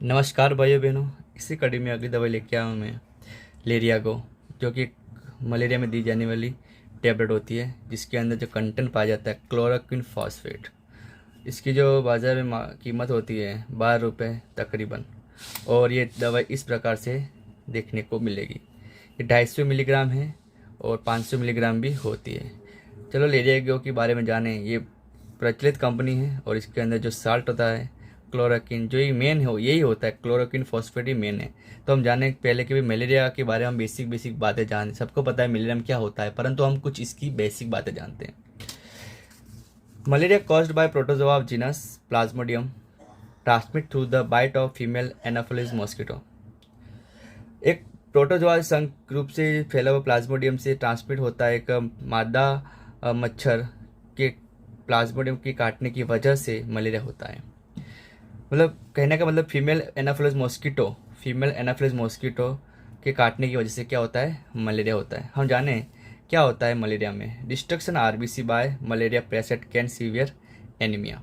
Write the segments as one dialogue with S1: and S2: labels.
S1: नमस्कार भाइयों बहनों। इसी कड़ी में अगली दवाई लेके आया हूँ मैं लेरियागो, जो कि मलेरिया में दी जाने वाली टैबलेट होती है, जिसके अंदर जो कंटेंट पाया जाता है क्लोरोक्विन फॉस्फेट। इसकी जो बाज़ार में कीमत होती है 12 रुपये तकरीबन, और ये दवाई इस प्रकार से देखने को मिलेगी। ये 250 मिलीग्राम है और 500 मिलीग्राम भी होती है। चलो लेरियागो के बारे में जानें। ये प्रचलित कंपनी है और इसके अंदर जो साल्ट होता है क्लोरोक्विन, जो ये मेन हो यही होता है, क्लोरोक्विन फॉस्फेट ही मेन है। तो हम जाने पहले कि भी मलेरिया के बारे में हम बेसिक बेसिक बातें जान, सबको पता है मलेरिया में क्या होता है, परंतु हम कुछ इसकी बेसिक बातें जानते हैं। Malaria caused by protozoa of genus plasmodium transmit through the bite of female anopheles mosquito. एक प्रोटोजोआ संघ रूप से फैला हुआ प्लाज्मोडियम से ट्रांसमिट होता है। एक मादा मच्छर के प्लाज्मोडियम की काटने की वजह से मलेरिया होता है। मतलब कहने का मतलब फीमेल एनाफिलिस मॉस्किटो के काटने की वजह से क्या होता है, मलेरिया होता है। हम जाने क्या होता है मलेरिया में। Destruction RBC by malaria parasite can severe anaemia.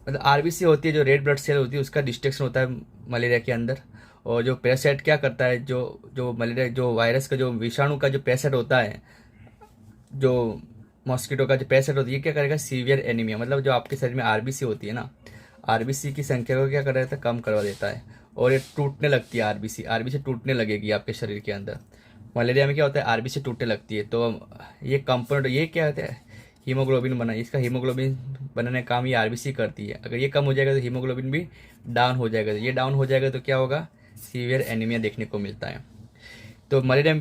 S1: मतलब आरबीसी होती है, जो रेड ब्लड सेल होती है, उसका डिस्ट्रक्शन होता है मलेरिया के अंदर। और जो पैरासाइट क्या करता है, जो जो मलेरिया जो वायरस का जो विषाणु का जो पैरासाइट होता है, जो मॉस्किटो का जो पैरासाइट होती है, क्या करेगा, सीवियर एनीमिया। मतलब जो आपके शरीर में आरबीसी होती है ना, आरबीसी की संख्या को क्या कर देता है, कम करवा देता है, और ये टूटने लगती है। आरबीसी टूटने लगेगी आपके शरीर के अंदर। मलेरिया में क्या होता है, आरबीसी टूटने लगती है। तो ये कंपाउंड, ये क्या होता है, हीमोग्लोबिन बना, इसका हीमोग्लोबिन बनाने का काम ये आरबीसी करती है। अगर ये कम हो जाएगा तो हीमोग्लोबिन भी डाउन हो जाएगा। ये डाउन हो जाएगा तो क्या होगा, सीवियर एनीमिया देखने को मिलता है। तो मलेरिया,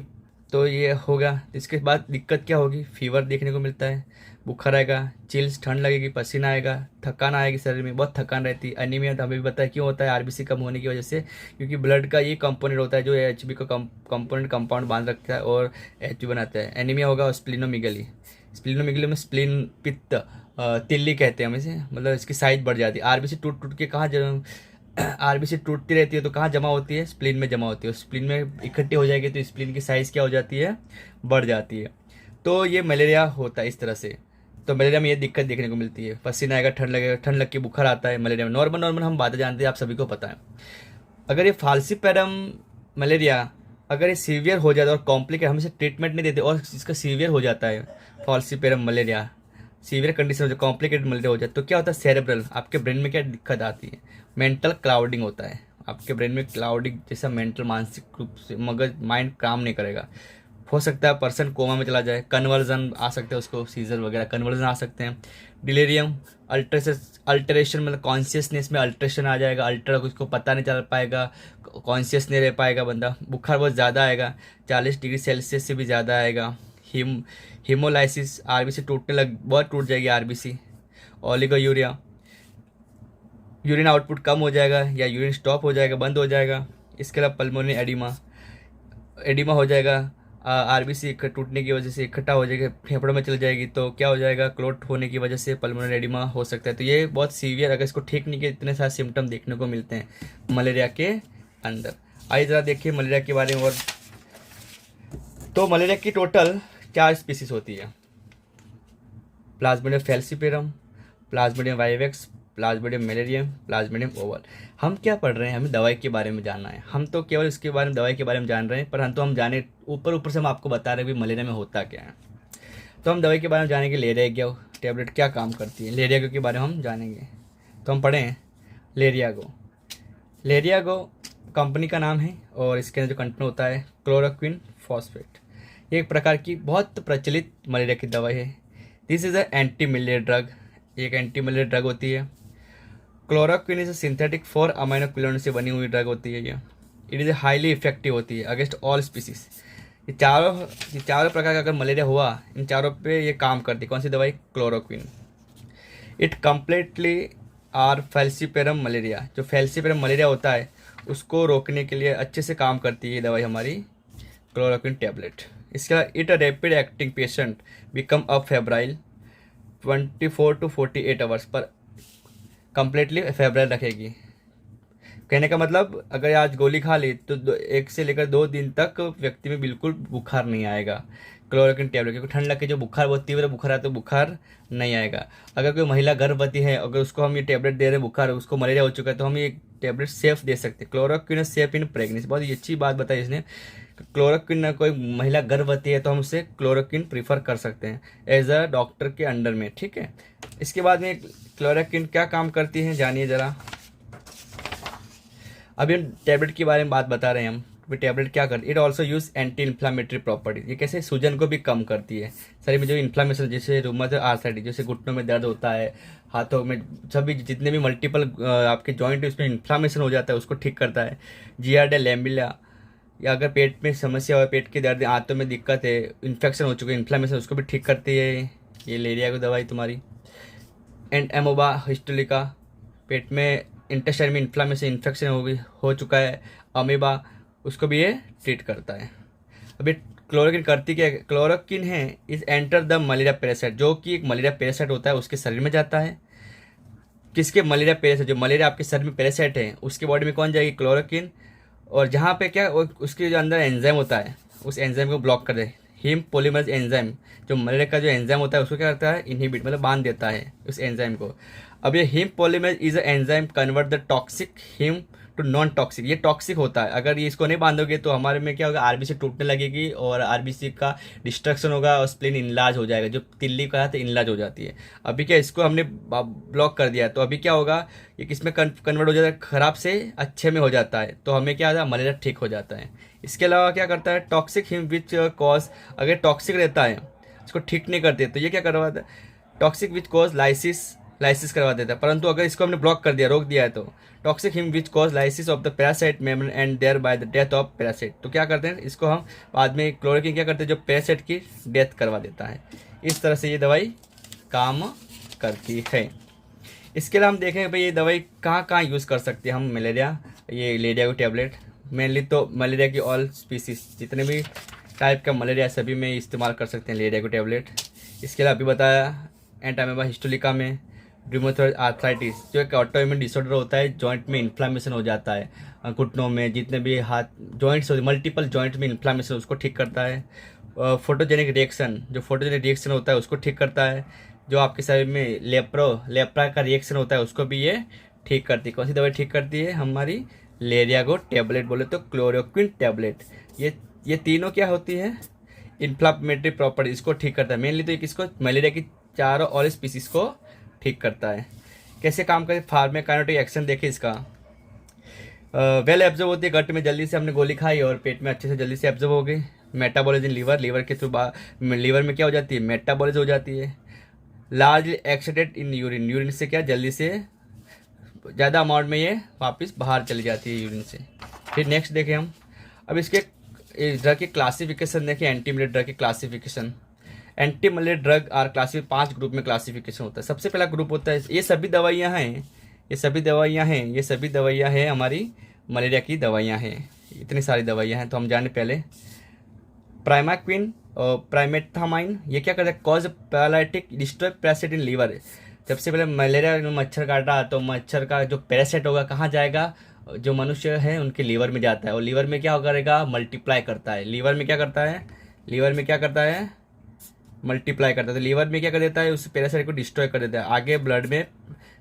S1: तो ये होगा। इसके बाद दिक्कत क्या होगी, फीवर देखने को मिलता है, बुखार आएगा, चिल्स, ठंड लगेगी, पसीना आएगा, थकान आएगी, शरीर में बहुत थकान रहती है। एनीमिया तो हमें भी पता है क्यों होता है, आरबीसी कम होने की वजह से, क्योंकि ब्लड का ये कंपोनेंट होता है जो एचबी का कंपाउंड बांध रखता है और एचबी बनाता है। एनीमिया होगा और स्प्लिनोमेगली। स्प्लिनोमेगली में स्प्लिन पित्त, तिल्ली कहते हैं हम इसे, मतलब इसकी साइज बढ़ जाती है। आरबीसी टूट टूट के कहाँ आरबीसी टूटती रहती है तो कहाँ जमा होती है, स्प्लीन में जमा होती है। स्प्लीन में इकट्ठी हो जाएगी तो स्प्लीन की साइज़ क्या हो जाती है, बढ़ जाती है। तो ये मलेरिया होता है इस तरह से। तो मलेरिया में ये दिक्कत देखने को मिलती है, पसीना आएगा, ठंड लगेगा, ठंड लग के बुखार आता है मलेरिया में। नॉर्मल नॉर्मल हम बातें जानते हैं, आप सभी को पता है। अगर ये फाल्सीपेरम मलेरिया अगर ये सीवियर हो जाता है और कॉम्प्लिकेट, हम इसे ट्रीटमेंट नहीं देते और इसका सीवियर हो जाता है, फाल्सीपेरम मलेरिया सीवियर कंडीशन हो जाए, कॉम्प्लिकेटेड मलेरिया हो जाए, तो क्या होता है, सेरेब्रल, आपके ब्रेन में क्या दिक्कत आती है, मेंटल क्लाउडिंग होता है। आपके ब्रेन में क्लाउडिंग जैसा मेंटल, मानसिक रूप से मगज, माइंड काम नहीं करेगा। हो सकता है पर्सन कोमा में चला जाए, कन्वर्जन आ सकते हैं, उसको सीजर वगैरह कन्वर्जन आ सकते हैं। डिलीरियम, अल्टरेशन, मतलब कॉन्शियसनेस में अल्टरेशन आ जाएगा, अल्टर, उसको पता नहीं चल पाएगा, कॉन्शियस नहीं रह पाएगा बंदा। बुखार बहुत ज़्यादा आएगा, 40 डिग्री सेल्सियस से भी ज़्यादा आएगा। हीमोलाइसिस, आरबीसी टूटने लग, बहुत टूट जाएगी आरबीसी। ओलिगोयूरिया, यूरिन आउटपुट कम हो जाएगा या यूरिन स्टॉप हो जाएगा, बंद हो जाएगा। इसके अलावा पल्मोनरी एडिमा, एडिमा हो जाएगा, आरबीसी टूटने की वजह से इकट्ठा हो जाएगा, फेफड़ों में चल जाएगी, तो क्या हो जाएगा, क्लोट होने की वजह से पल्मोनरी एडिमा हो सकता है। तो ये बहुत सीवियर, अगर इसको ठीक नहीं किया, इतने सारे सिम्टम देखने को मिलते हैं मलेरिया के अंदर। आइए ज़रा देखिए मलेरिया के बारे में। और तो मलेरिया की टोटल 4 स्पीसीज होती है, plasmodium falciparum, plasmodium vivax, plasmodium malariae, plasmodium ovale. हम क्या पढ़ रहे हैं, हमें दवाई के बारे में जानना है। हम तो केवल इसके बारे में, दवाई के बारे में जान रहे हैं, पर हम जाने ऊपर ऊपर से हम आपको बता रहे हैं भी मलेरिया में होता क्या है। तो हम दवाई के बारे में जानेंगे, लेरियागो टैबलेट क्या काम करती है, लेरियागो के बारे में हम जानेंगे। तो हम पढ़ें लेरियागो। लेरियागो कंपनी का नाम है और इसके अंदर जो कंटेंट होता है क्लोरोक्विन फॉस्फेट। ये एक प्रकार की बहुत प्रचलित मलेरिया की दवाई है। This is a anti malaria drug, एक एंटी मलेरिया ड्रग होती है। क्लोरोक्विन इज सिंथेटिक 4 अमीनो से बनी हुई ड्रग होती है ये। इट इज़ हाईली इफेक्टिव होती है अगेंस्ट ऑल स्पीसीज। ये चारों प्रकार का अगर मलेरिया हुआ, इन चारों पे ये काम करती है। कौन सी दवाई, chloroquine. It completely are falciparum malaria, जो फैल्सीपेरम मलेरिया होता है उसको रोकने के लिए अच्छे से काम करती है ये दवाई हमारी क्लोरोक्विन टैबलेट। इसके अलावा it a rapid acting patient become a febrile 24 to 48 hours per completely febrile रखेगी। कहने का मतलब अगर आज गोली खा ली तो 1 से लेकर 2 दिन तक व्यक्ति में बिल्कुल बुखार नहीं आएगा क्लोरोक्विन टैबलेट, क्योंकि ठंड लग के जो बुखार, बहुत तीव्र बुखार आता है, तो बुखार नहीं आएगा। अगर कोई महिला गर्भवती है, अगर उसको हम ये टैबलेट दे रहे हैं, बुखार, उसको मलेरिया हो चुका है, तो हम ये टेबलेट सेफ दे सकते हैं। क्लोरोक्विन सेफ इन प्रेगनेंसी, बहुत ही अच्छी बात बताई इसने। क्लोरोक्विन, कोई महिला गर्भवती है तो हम उसे क्लोरोक्विन प्रीफर कर सकते हैं एज अ डॉक्टर के अंडर में, ठीक है। इसके बाद में क्लोरोक्विन क्या काम करती है जानिए ज़रा। अभी हम टैबलेट के बारे में बात बता रहे हैं हम, टैबलेट क्या करती है। It also use anti inflammatory properties, ये कैसे सूजन को भी कम करती है। शरीर में जो इन्फ्लामेशन, जैसे रूमेटॉइड आर्थराइटिस, जैसे घुटनों में दर्द होता है, हाथों में, सभी जितने भी मल्टीपल आपके जॉइंट है उसमें इन्फ्लामेशन हो जाता है, उसको ठीक करता है। जियार्डिया लैम्बिला, या अगर पेट में समस्या हो, पेट के दर्द, आंतों में दिक्कत है, इन्फेक्शन हो चुके हैं, इन्फ्लामेशन, उसको भी ठीक करती है ये लेरिया की दवाई तुम्हारी। एंड एमोबा हिस्टोलिका, पेट में इंटेस्टाइन में इन्फ्लामेशन, इन्फेक्शन हो चुका है, अमीबा, उसको भी ये ट्रीट करता है। अभी क्लोरोक्विन करती क्या है, क्लोरोक्विन है is enter the malaria parasite, जो कि एक मलेरिया पैरासाइट होता है उसके शरीर में जाता है। किसके, मलेरिया पैरासाइट, जो मलेरिया आपके शरीर में पैरासाइट है उसके बॉडी में कौन जाएगी, क्लोरोक्विन। और जहाँ पे क्या, उसके जो अंदर एंजाइम होता है उस एंजाइम को ब्लॉक कर दे। हीम पॉलीमरेज एंजाइम, जो मलेरिया का जो एंजाइम होता है उसको क्या करता है, इनहिबिट, मतलब बांध देता है उस एंजाइम को। अब ये heme polymerase is a enzyme convert the toxic heme to non toxic, ये टॉक्सिक होता है। अगर ये इसको नहीं बांधोगे तो हमारे में क्या होगा, आरबीसी टूटने लगेगी और आरबीसी का डिस्ट्रक्शन होगा और स्प्लीन इनलाज हो जाएगा, जो तिल्ली का है तो इनलाज हो जाती है। अभी क्या, इसको हमने ब्लॉक कर दिया तो अभी क्या होगा, ये किसमें कन्वर्ट हो जाता है, खराब से अच्छे में हो जाता है, तो हमें क्या होता है, मलेरिया ठीक हो जाता है। इसके अलावा क्या करता है, टॉक्सिक हिम विच कॉज, अगर टॉक्सिक रहता है इसको ठीक नहीं करते तो ये क्या करवाता है, टॉक्सिक विच कॉज लाइसिस करवा देता है। परंतु अगर इसको हमने ब्लॉक कर दिया, रोक दिया है, तो toxic heme which cause lysis of the parasite membrane and thereby the death of parasite, तो क्या करते हैं इसको हम बाद में क्लोरोक्विन क्या करते हैं, जो पैरासाइट की डेथ करवा देता है। इस तरह से ये दवाई काम करती है। इसके अलावा हम देखें भाई ये दवाई कहाँ कहाँ यूज़ कर सकते हैं हम, मलेरिया, ये लेरिया की टैबलेट मेनली तो मलेरिया की ऑल स्पीसीज, जितने भी टाइप का मलेरिया सभी में इस्तेमाल कर सकते हैं लेरिया की टैबलेट। इसके अलावा अभी बताया एंटामेबा हिस्टोलिका में, रूमेटॉइड आर्थराइटिस जो एक ऑटोइम्यून डिसऑर्डर होता है, जॉइंट में इन्फ्लामेशन हो जाता है, घुटनों में जितने भी हाथ जॉइंट्स मल्टीपल जॉइंट में इन्फ्लामेशन, उसको ठीक करता है। फोटोजेनिक रिएक्शन, जो फोटोजेनिक रिएक्शन होता है उसको ठीक करता है। जो आपके शरीर में लेप्रा का रिएक्शन होता है उसको भी ये ठीक करती है। कौन सी दवाई ठीक करती है, हमारी लेरिया को टैबलेट बोले तो क्लोरोक्विन टैबलेट। ये तीनों क्या होती है, इन्फ्लामेटरी प्रॉपर्टी, इसको ठीक करता है मेनली। तो किसको, मलेरिया की चारों और स्पीसीज को ठीक करता है। कैसे काम करे, फार्माकोकाइनेटिक एक्शन देखे इसका, वेल एब्जॉर्ब होती है गट में, जल्दी से हमने गोली खाई और पेट में अच्छे से जल्दी से एब्जॉर्ब हो गई। मेटाबॉलिज्म लीवर के थ्रू लीवर में क्या हो जाती है, मेटाबॉलिज्म हो जाती है। लार्ज एक्सटेड इन यूरिन से क्या, जल्दी से ज़्यादा अमाउंट में ये वापस बाहर चली जाती है यूरिन से। फिर नेक्स्ट देखें हम, अब इसके ड्रग की क्लासिफिकेशन देखें, एंटी मलेरिया ड्रग की classification. Anti malaria drug are classified 5 group में क्लासिफिकेशन होता है। सबसे पहला ग्रुप होता है, ये सभी दवाइयाँ हैं हमारी मलेरिया की दवाइयाँ हैं, इतनी सारी दवाइयाँ हैं। तो हम जाने पहले प्राइमाक्विन और प्राइमेथामाइन, ये क्या करता है, cause paralytic destroy parasite in liver. सबसे पहले मलेरिया में मच्छर काटा तो मच्छर का जो पैरासाइट होगा कहाँ जाएगा, जो मनुष्य है उनके लीवर में जाता है और लीवर में क्या करेगा, मल्टीप्लाई करता है। लीवर में क्या करता है, मल्टीप्लाई करता है। तो लीवर में क्या कर देता है, उस पैरासाइट को डिस्ट्रॉय कर देता है, आगे ब्लड में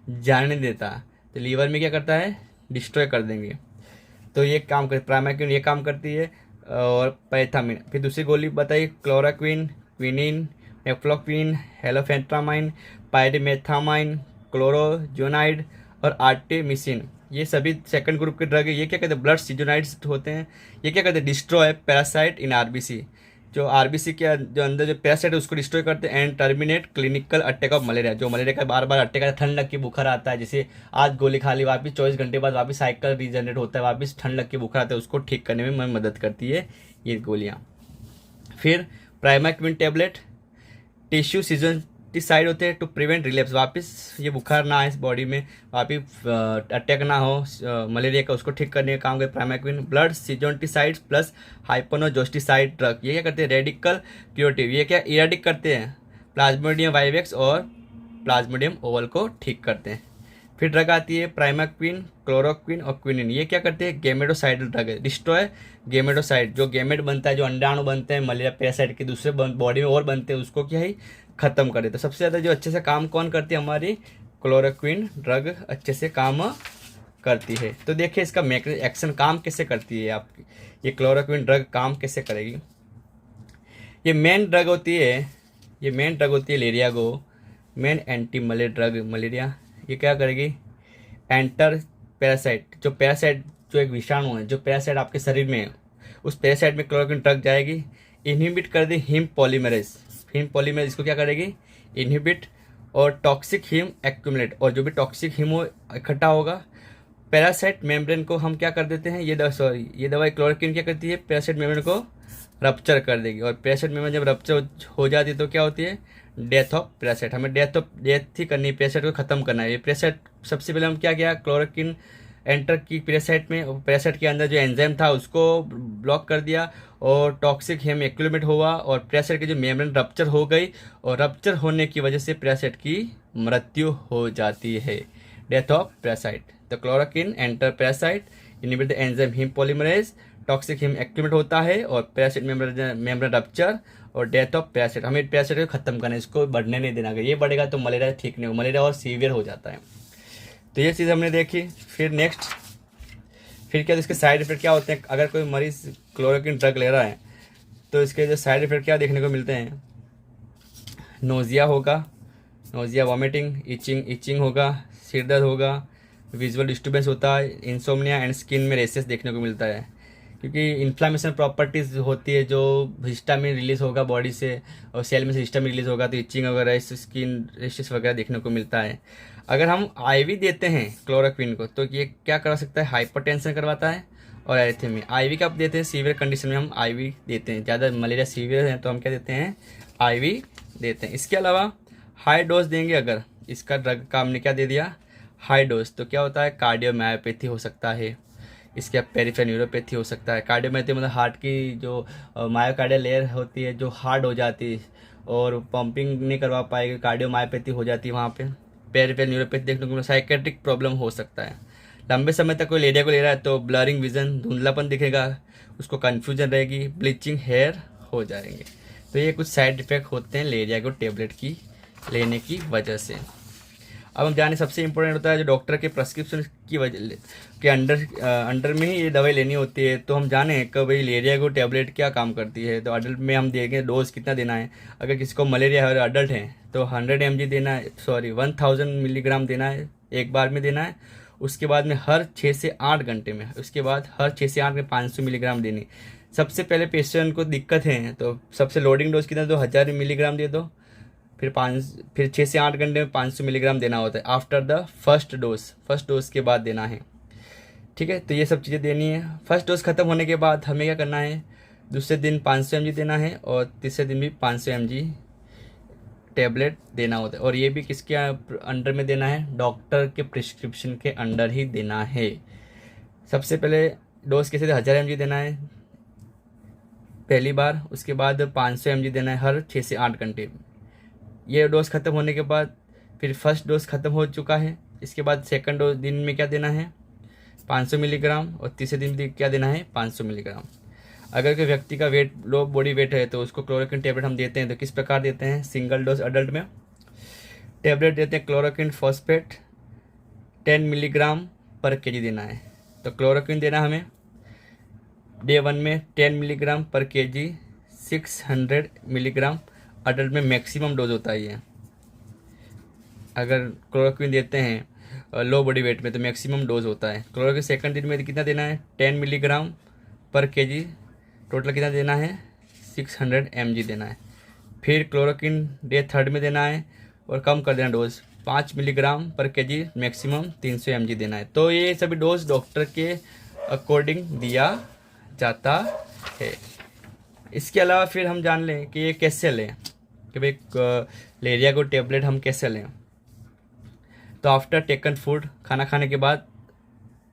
S1: जाने नहीं देता। तो लीवर में क्या करता है, डिस्ट्रॉय कर देंगे। तो ये काम कर, प्राइमाक्विन ये काम करती है। और पैथामिन, फिर दूसरी गोली बताइए, क्लोरोक्विन, क्विनिन, एफ्लोक्विन, हेलोफेंट्रामाइन, पायरिमेथामाइन, क्लोरोजोनाइड और आर्टेमिसिन, ये सभी सेकंड ग्रुप के ड्रग है। ये क्या कहते हैं, ब्लड सीजोनाइड्स होते हैं। ये क्या कहते हैं, डिस्ट्रॉय पैरासाइट इन आरबीसी, जो आरबीसी के जो अंदर जो पैरासाइट है उसको डिस्ट्रॉय करते हैं। And terminate clinical attack of malaria, जो मलेरिया का बार बार अटैक आता है, ठंड लग के बुखार आता है, जैसे आज गोली खा ली वापस 24 घंटे बाद वापस साइकिल रीजनरेट होता है, वापस ठंड लग के बुखार आता है, उसको ठीक करने में मदद करती है ये गोलियाँ। फिर प्राइमाक्विन टैबलेट टिश्यू सीजनटिसाइड होते हैं टू प्रिवेंट रिलेप्स, वापस ये बुखार ना आए इस बॉडी में, वापस अटैक ना हो मलेरिया का, उसको ठीक करने का काम करते प्राइमाक्विन। ब्लड सीजोनटिसाइड प्लस हाइपोनोजोस्टिसाइड ड्रग, ये क्या करते हैं, रेडिकल क्यूरेटिव, ये क्या इराडिक करते हैं, प्लाज्मोडियम वाइवेक्स और प्लाज्मोडियम ओवल को ठीक करते हैं। फिर ड्रग आती है प्राइमाक्विन, क्लोरोक्विन और क्विनिन, ये क्या करते हैं, गेमेटोसाइडल ड्रग है, डिस्ट्रॉय गेमेटोसाइड, जो गेमेट बनता है, जो अंडाणु बनते हैं मलेरिया पैरासाइट के दूसरे बॉडी में और बनते हैं, उसको क्या है खत्म कर देता है। सबसे ज़्यादा जो अच्छे से काम कौन करती है, हमारी क्लोरोक्विन ड्रग अच्छे से काम करती है। तो देखिए इसका मैकेनिज्म एक्शन काम कैसे करती है आपकी, ये क्लोरोक्विन ड्रग काम कैसे करेगी। ये मेन ड्रग होती है, ये मेन ड्रग होती है Lariago, main anti malaria drug malaria. ये क्या करेगी, एंटर पैरासाइट, जो पैरासाइट जो एक विषाणु है जो पैरासाइट आपके शरीर में है, उस पैरासाइट में क्लोरोक्विन ड्रग जाएगी, इनहिबिट कर दी हिम पॉलीमरेज। हिम पॉलीमरेज इसको क्या करेगी, इनहिबिट, और टॉक्सिक हिम एक्यूमुलेट, और जो भी टॉक्सिक हिम इकट्ठा होगा पैरासाइट मेम्ब्रेन को हम क्या कर देते हैं, ये दवाई क्लोरोक्विन क्या करती है, पैरासाइट मेम्ब्रेन को रप्चर कर देगी। और पैरासाइट मेम्ब्रेन जब रप्चर हो जाती है तो क्या होती है, डेथ ऑफ पैरासाइट। हमें डेथ ही करनी है, पैरासाइट को खत्म करना है। ये पैरासाइट सबसे पहले हम क्या किया, क्लोरोक्विन एंटर की पैरासाइट में, पैरासाइट के अंदर जो एंजाइम था उसको ब्लॉक कर दिया, और टॉक्सिक हेम एक्यूमुलेट हुआ, और पैरासाइट की जो मेम्ब्रेन रप्चर हो गई, और रप्चर होने की वजह से पैरासाइट की मृत्यु हो जाती है, डेथ ऑफ पैरासाइट। तो chloroquine enter parasite, inhibit the enzyme him polymerase, toxic him accumulate होता है, और पैरासाइट मेम्ब्रेन रप्चर और डेथ ऑफ पैरासाइट। हमें पैरासाइट को खत्म करना है, इसको बढ़ने नहीं देना। अगर ये बढ़ेगा तो मलेरिया ठीक नहीं हो, मलेरिया और सीवियर हो जाता है। तो ये चीज़ हमने देखी। फिर नेक्स्ट, फिर क्या इसके साइड इफेक्ट क्या होते हैं, अगर कोई मरीज क्लोरोक्विन ड्रग ले रहा है तो इसके जो साइड इफेक्ट क्या देखने को मिलते हैं, नोजिया होगा, नोजिया, वॉमिटिंग, इचिंग होगा, सिर दर्द होगा, विजुअल डिस्टर्बेंस होता है, इंसोम्निया एंड स्किन में रेसेस देखने को मिलता है, क्योंकि इन्फ्लामेशन प्रॉपर्टीज होती है, जो हिस्टामिन रिलीज होगा बॉडी से और सेल में से हिस्टामिन रिलीज होगा तो इचिंग वगैरह, स्किन रेशेस वगैरह देखने को मिलता है। अगर हम आईवी देते हैं क्लोरोक्विन को तो ये क्या करा सकता है, हाइपरटेंशन करवाता है और एरिथमिया। आईवी कब देते हैं, सीवियर कंडीशन में हम आईवी देते हैं, ज़्यादा मलेरिया सीवियर है तो हम क्या देते हैं, आईवी देते हैं। इसके अलावा हाई डोज देंगे, अगर इसका ड्रग का हमने क्या दे दिया, हाई डोज, तो क्या होता है, कार्डियोमायोपैथी हो सकता है, इसके पेरिफेरल न्यूरोपैथी हो सकता है। कार्डियोमायोपैथी मतलब हार्ट की जो मायोकार्डियल लेयर होती है जो हार्ड हो जाती है और पंपिंग नहीं करवा पाएगी, कार्डियोमायोपैथी हो जाती है वहाँ पे। पेरिफेरल न्यूरोपैथी देखने को, साइकेट्रिक प्रॉब्लम हो सकता है। लंबे समय तक कोई लेरिया को ले रहा है तो ब्लरिंग विजन, धुंधलापन दिखेगा, उसको कन्फ्यूजन रहेगी, ब्लीचिंग हेयर हो जाएंगे। तो ये कुछ साइड इफेक्ट होते हैं लेरिया को टेबलेट की लेने की वजह से। अब हम जाने सबसे इम्पोर्टेंट होता है जो डॉक्टर के प्रेस्क्रिप्शन की वजह के अंडर में ही ये दवाई लेनी होती है। तो हम जाने कि भाई लेरिया को टेबलेट क्या काम करती है। तो अडल्ट में हम देखें डोज कितना देना है, अगर किसी को मलेरिया है और अडल्ट है तो 100 mg देना है, 1000 मिलीग्राम देना है, एक बार में देना है। उसके बाद में हर 6 से 8 घंटे में, उसके बाद हर 6 से 8 में 500 मिलीग्राम देनी। सबसे पहले पेशेंट को दिक्कत है तो सबसे लोडिंग डोज कितना दो, 1000 मिलीग्राम दे दो, फिर 6 से 8 घंटे में 500 मिलीग्राम देना होता है आफ्टर द फर्स्ट डोज के बाद देना है। ठीक है, तो ये सब चीज़ें देनी है। फर्स्ट डोज खत्म होने के बाद हमें क्या करना है, दूसरे दिन 500 mg देना है और तीसरे दिन भी 500 mg टैबलेट देना होता है। और ये भी किसके अंडर में देना है, डॉक्टर के प्रिस्क्रिप्शन के अंडर ही देना है। सबसे पहले डोज कैसे 1000 mg देना है पहली बार, उसके बाद 500 mg देना है हर 6 से 8 घंटे। ये डोज खत्म होने के बाद फिर फर्स्ट डोज खत्म हो चुका है, इसके बाद सेकंड डोज दिन में क्या देना है 500 मिलीग्राम और तीसरे दिन भी क्या देना है 500 मिलीग्राम। अगर कोई व्यक्ति का वेट लो बॉडी वेट है तो उसको क्लोरोक्विन टेबलेट हम देते हैं। तो किस प्रकार देते हैं, सिंगल डोज अडल्ट में टेबलेट देते हैं क्लोरोक्विन फॉस्फेट 10 मिलीग्राम पर केजी देना है। तो क्लोरोक्विन देना हमें डे 1 में 10 मिलीग्राम पर केजी, 600 मिलीग्राम अडल्ट में मैक्सिमम डोज होता है ये। अगर क्लोरोक्विन देते हैं लो बॉडी वेट में तो मैक्सिमम डोज होता है। क्लोरोक्विन सेकंड दिन में कितना देना है 10 मिलीग्राम पर केजी, टोटल कितना देना है 600 mg देना है। फिर क्लोरोक्विन डे 3rd में देना है और कम कर देना डोज 5 मिलीग्राम पर केजी, मैक्सिमम 300 mg देना है। तो ये सभी डोज डॉक्टर के अकॉर्डिंग दिया जाता है। इसके अलावा फिर हम जान लें कि ये कैसे लें, कि भाई लेरिया को टेबलेट हम कैसे लें। तो आफ्टर टेकन फूड, खाना खाने के बाद,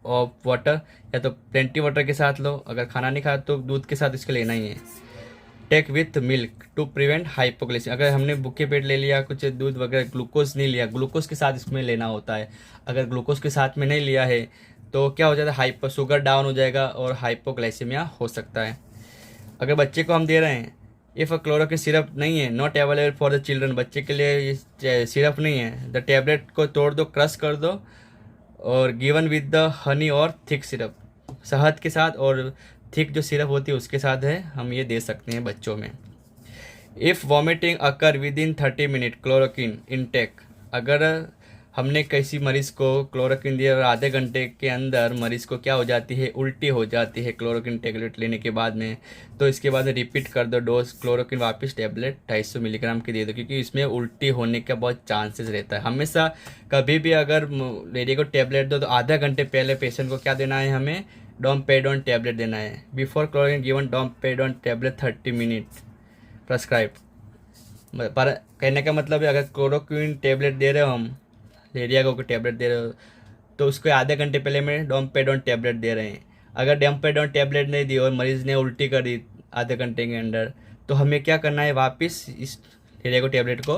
S1: और वाटर या तो प्लेंटी वाटर के साथ लो, अगर खाना नहीं खाया तो दूध के साथ इसके लेना ही है। Take with milk to prevent hypoglycaemia, अगर हमने भूखे पेट ले लिया, कुछ दूध वगैरह ग्लूकोज नहीं लिया, ग्लूकोज के साथ इसमें लेना होता है। अगर ग्लूकोज के साथ में नहीं लिया है तो क्या हो जाता है, हाइपर शुगर डाउन हो जाएगा और हाइपोग्लाइसीमिया हो सकता है। अगर बच्चे को हम दे रहे हैं, इफ़ क्लोरोक्विन सिरप नहीं है, not available for the children, बच्चे के लिए ये सिरप नहीं है, द टेबलेट को तोड़ दो, क्रश कर दो और गिवन विद द हनी और थिक सिरप, शहद के साथ और थिक जो सिरप होती है उसके साथ है, हम ये दे सकते हैं बच्चों में। If vomiting occur with in 30 minute chloroquine intake, अगर हमने किसी मरीज़ को क्लोरोक्विन दिया और आधे घंटे के अंदर मरीज़ को क्या हो जाती है, उल्टी हो जाती है क्लोरोक्विन टेबलेट लेने के बाद में, तो इसके बाद रिपीट कर दो डोज क्लोरोक्विन, वापस टेबलेट 250 मिलीग्राम की दे दो, क्योंकि इसमें उल्टी होने का बहुत चांसेस रहता है। हमेशा कभी भी अगर मलेरिया को टेबलेट दो तो आधा घंटे पहले पेशेंट को क्या देना है, हमें डोमपेडोन टेबलेट देना है। Before chloroquine given domperidone tablet 30 minute prescribe. पर कहने का मतलब है, अगर क्लोरोक्विन टेबलेट दे रहे हो हम, लेरिया को टेबलेट दे रहे हो, तो उसको आधे घंटे पहले में डोमपेडोन टेबलेट दे रहे हैं। अगर डोमपेडोन टेबलेट नहीं दी और मरीज़ ने उल्टी कर दी आधे घंटे के अंदर, तो हमें क्या करना है, वापस इस लेरिया को टेबलेट को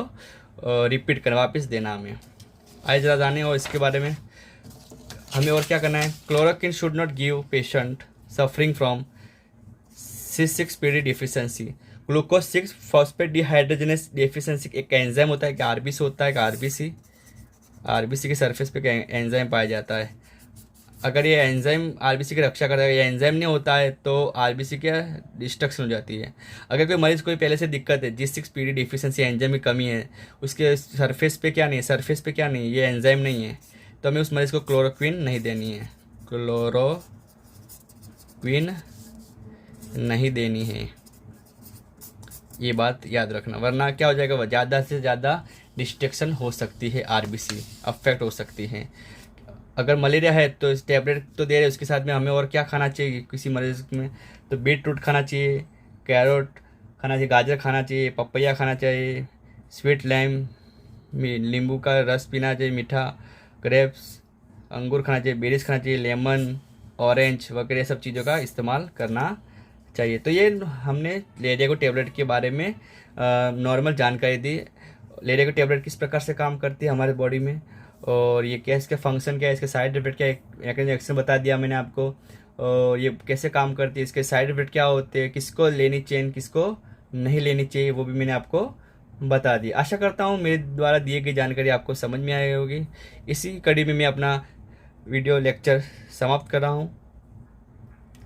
S1: रिपीट कर वापस देना हमें। आइए ज़रा जाने और इसके बारे में हमें और क्या करना है। Chloroquine should not give patient suffering from C6PD deficiency. Glucose 6 phosphate dehydrogenase deficiency एक एंजाइम होता है कि आरबीसी होता है कि आरबीसी के सरफेस पे एंजाइम पाया जाता है। अगर ये एंजाइम आरबीसी की रक्षा करता है, ये एंजाइम नहीं होता है तो आरबीसी क्या डिस्ट्रक्शन हो जाती है। अगर कोई मरीज़ कोई पहले से दिक्कत है, G6PD डिफिशिएंसी एंजाइम की कमी है, उसके सरफेस पे क्या नहीं, ये एंजाइम नहीं है, तो हमें उस मरीज़ को क्लोरोक्विन नहीं देनी है, क्लोरोक्विन नहीं देनी है, ये बात याद रखना। वरना क्या हो जाएगा, ज़्यादा से ज़्यादा डिस्ट्रक्शन हो सकती है, आरबीसी अफेक्ट हो सकती है। अगर मलेरिया है तो इस टैबलेट तो दे रहे हैं, उसके साथ में हमें और क्या खाना चाहिए किसी मरीज़ में, तो बीट रूट खाना चाहिए, कैरोट खाना चाहिए, गाजर खाना चाहिए, पपैया खाना चाहिए, स्वीट लाइम नींबू का रस पीना चाहिए, मीठा ग्रेप्स अंगूर खाना चाहिए, बेरीज खाना चाहिए, लेमन ऑरेंज वगैरह सब चीज़ों का इस्तेमाल करना चाहिए। तो ये हमने लेरिया को टेबलेट के बारे में नॉर्मल जानकारी दी। लेरिया को टेबलेट किस प्रकार से काम करती है हमारे बॉडी में, और ये क्या इसके फंक्शन क्या है, इसके साइड इफेक्ट क्या है, रिएक्शन बता दिया मैंने आपको, और ये कैसे काम करती है, इसके साइड इफेक्ट क्या होते हैं, किसको लेनी चाहिए किसको नहीं लेनी चाहिए, वो भी मैंने आपको बता दी। आशा करता हूँ मेरे द्वारा दिए गई जानकारी आपको समझ में आई होगी। इसी कड़ी में मैं अपना वीडियो लेक्चर समाप्त कर रहा हूँ।